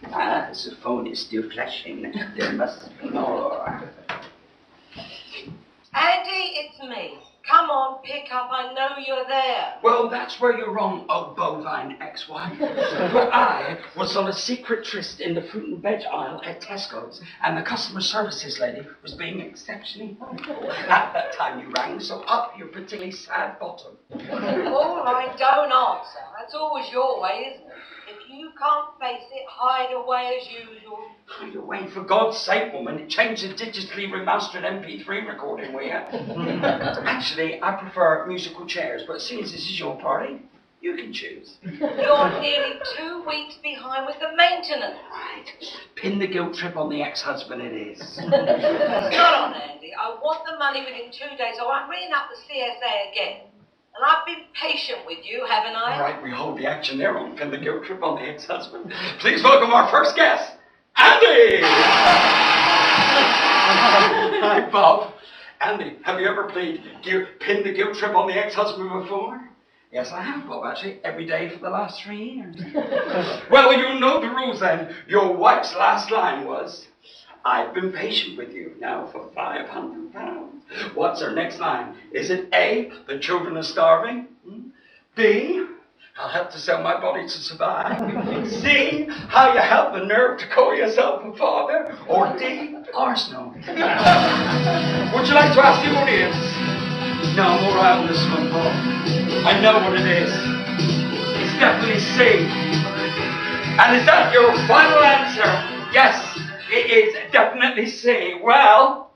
Ah, the phone is still flashing. There must be more. Andy, it's me. Come on, pick up. I know you're there. Well, that's where you're wrong, oh bovine ex-wife. But I was on a secret tryst in the fruit and veg aisle at Tesco's, and the customer services lady was being exceptionally helpful. At that time you rang, so up your particularly sad bottom. All right, don't answer. That's always your way, isn't it? If you can't face it, hide away as usual. Hide away, for God's sake, woman. Change the digitally remastered MP3 recording, will you? Actually, I prefer musical chairs, but since this is your party, you can choose. You're nearly 2 weeks behind with the maintenance. Right. Pin the guilt trip on the ex-husband it is. Hold on, Andy. I want the money within 2 days, or I'm ringing up the CSA again. And I've been patient with you, haven't I? All right, we hold the action there on Pin the guilt trip on the ex-husband. Please welcome our first guest, Andy! Hi, Bob. Andy, have you ever played Pin the guilt trip on the ex-husband before? Yes, I have, Bob, actually, every day for the last 3 years. Well, you know the rules then. Your wife's last line was, I've been patient with you now for £500. What's her next line? Is it A, the children are starving? B, I'll have to sell my body to survive? C, how you have the nerve to call yourself a father? Or D, Arsenal? Would you like to ask the audience? No, I'm all right on this one, Bob. I know what it is. It's definitely C. And is that your final answer? Yes. It is definitely C. Well,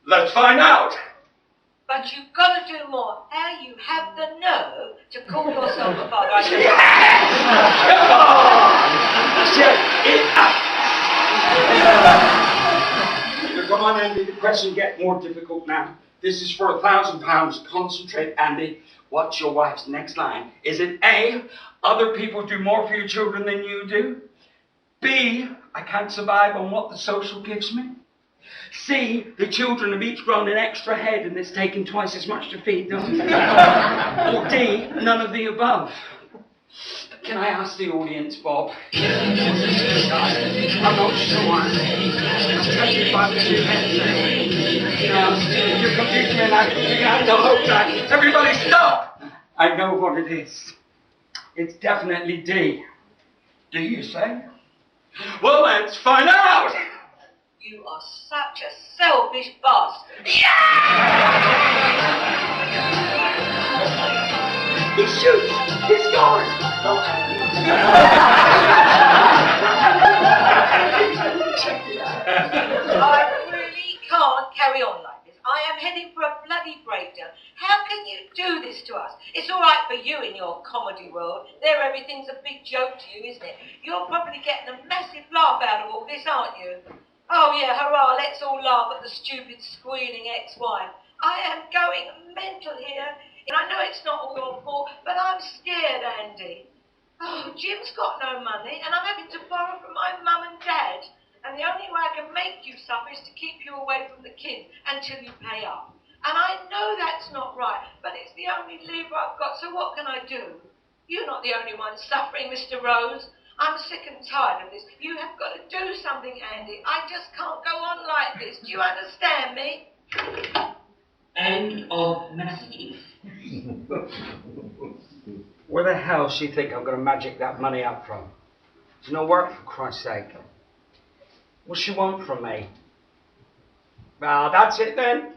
let's find out. But you've got to do more. How you have the nerve to call yourself a father. Yes! Come on! Come on, Andy. The question gets more difficult now. This is for £1,000. Concentrate, Andy. What's your wife's next line? Is it A, other people do more for your children than you do? B, I can't survive on what the social gives me? C, the children have each grown an extra head and it's taken twice as much to feed them? Or D, none of the above? Can I ask the audience, Bob? I'm not sure. I'm tempted by the two heads there. If you confuse me and I confuse you, the whole time. Everybody stop! I know what it is. It's definitely D. Do you say? Well, let's find out! You are such a selfish bastard. He shoots! He scores! I really can't carry on like this. I am heading for a bloody breakdown. How can you do this to us? It's all right for you in your comedy world. There, everything's a big joke to you, isn't it? You're probably getting a massive laugh out of all this, aren't you? Oh yeah, hurrah, let's all laugh at the stupid, squealing ex-wife. I am going mental here. And I know it's not all your fault, but I'm scared, Andy. Oh, Jim's got no money, and I'm having to borrow from my mum and dad. And the only way I can make you suffer is to keep you away from the kids until you pay up. And I know that's not right, but it's the only lever I've got, so what can I do? You're not the only one suffering, Mr. Rose. I'm sick and tired of this. You have got to do something, Andy. I just can't go on like this. Do you understand me? End of messages. Where the hell does she think I'm going to magic that money up from? It's no work, for Christ's sake. What's she want from me? Well, that's it then.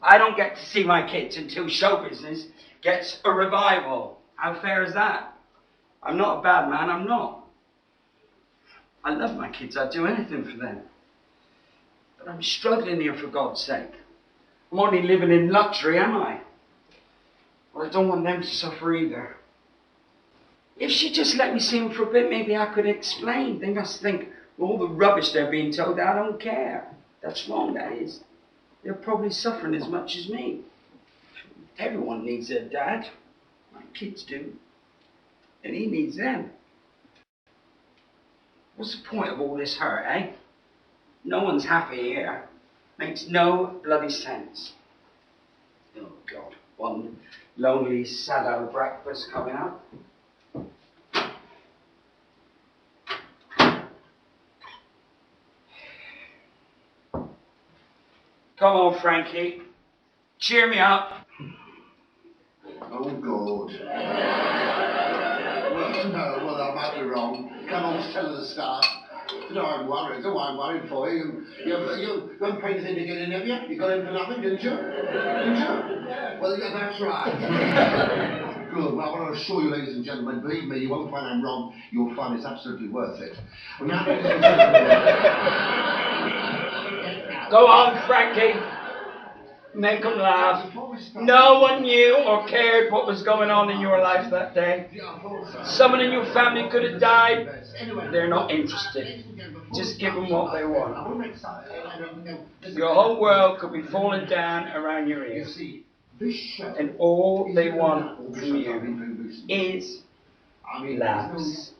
I don't get to see my kids until show business gets a revival. How fair is that? I'm not a bad man, I'm not. I love my kids, I'd do anything for them. But I'm struggling here, for God's sake. I'm only living in luxury, am I? Well, I don't want them to suffer either. If she just let me see them for a bit, maybe I could explain. They must think all the rubbish they're being told, I don't care. That's wrong, that is. They're probably suffering as much as me. Everyone needs their dad. My kids do. And he needs them. What's the point of all this hurt, eh? No one's happy here. Makes no bloody sense. Oh, God. One lonely, sad-eyed breakfast coming up. Come on, Frankie. Cheer me up. Oh, God. Well, I might be wrong. Come on, tell her the start. Don't worry for you. You haven't paid anything to get in, have you? You got in for nothing, didn't you? Well, yeah, that's right. Good. Well, I want to assure you, ladies and gentlemen, believe me, you won't find I'm wrong. You'll find it's absolutely worth it. Well, now, ladies and gentlemen... Go on, Frankie. Make them laugh. No one knew or cared what was going on in your life that day. Someone in your family could have died. They're not interested. Just give them what they want. Your whole world could be falling down around your ears. And all they want from you is laughs.